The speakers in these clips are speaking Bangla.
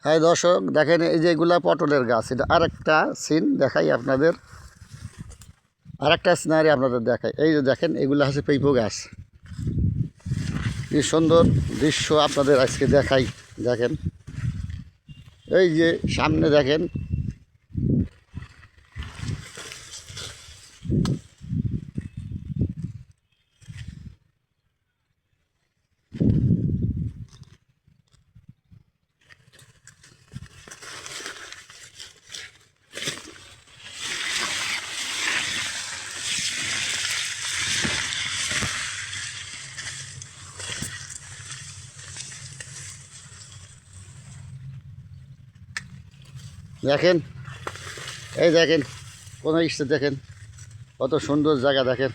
হ্যাঁ দর্শক দেখেন, এই যে এগুলা পটলের গাছ, এটা আরেকটা সিন দেখাই আপনাদের, আরেকটা সিনারি আপনাদের দেখাই। এই যে দেখেন, এগুলা হচ্ছে পেঁপো গাছ। কি সুন্দর দৃশ্য আপনাদের আজকে দেখাই। দেখেন এই যে সামনে দেখেন, দেখেন এই দেখেন কোন ইসে দেখেন, কত সুন্দর জায়গা। দেখেন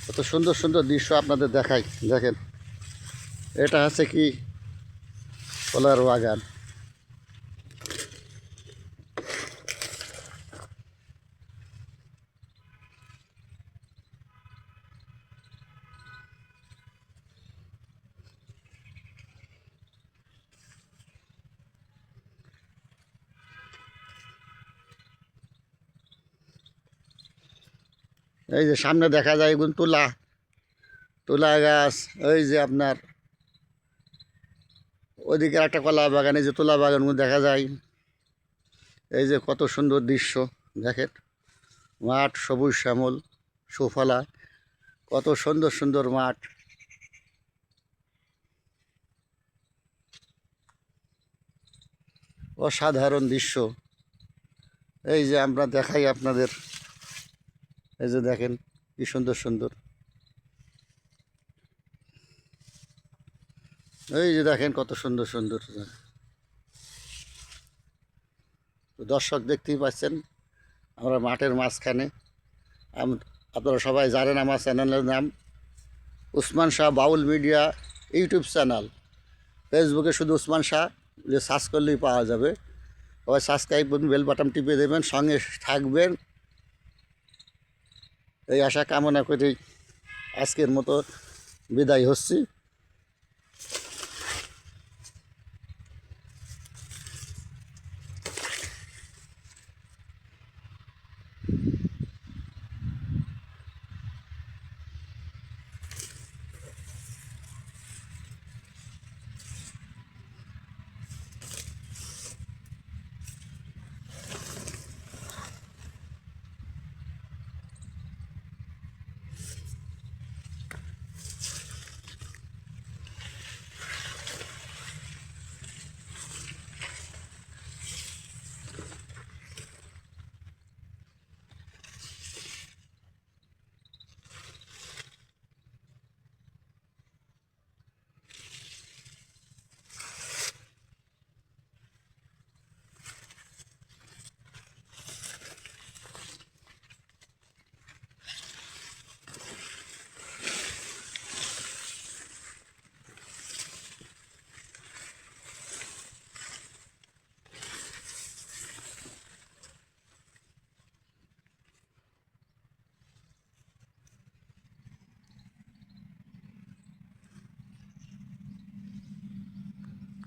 কত সুন্দর সুন্দর দৃশ্য আপনাদের দেখাই। দেখেন এটা হচ্ছে কি কলার বাগান। এই যে সামনে দেখা যায় এগুলো তুলা, তুলা গাছ। ওই যে আপনার ওইদিকে একটা কলা বাগান, এই যে তুলা বাগানগুলো দেখা যায়। এই যে কত সুন্দর দৃশ্য দেখেন, মাঠ সবুজ শ্যামল সুফলা, কত সুন্দর সুন্দর মাঠ। অসাধারণ দৃশ্য। এই যে আমরা দেখাই আপনাদের, এই যে দেখেন কি সুন্দর সুন্দর। এই যে দেখেন কত সুন্দর সুন্দর। দর্শক দেখতেই পাচ্ছেন, আমরা মাঠের মাঝখানে। আপনারা সবাই জানেন আমার চ্যানেলের নাম উসমান শাহ বাউল মিডিয়া ইউটিউব চ্যানেল। ফেসবুকে শুধু উসমান শাহ যে সার্চ করলেই পাওয়া যাবে। সবাই সাবস্ক্রাইব করুন, বেল বাটন টিপে দেবেন, সঙ্গে থাকবেন এই আশা কামনা করেই আজকের মতো বিদায় হচ্ছি।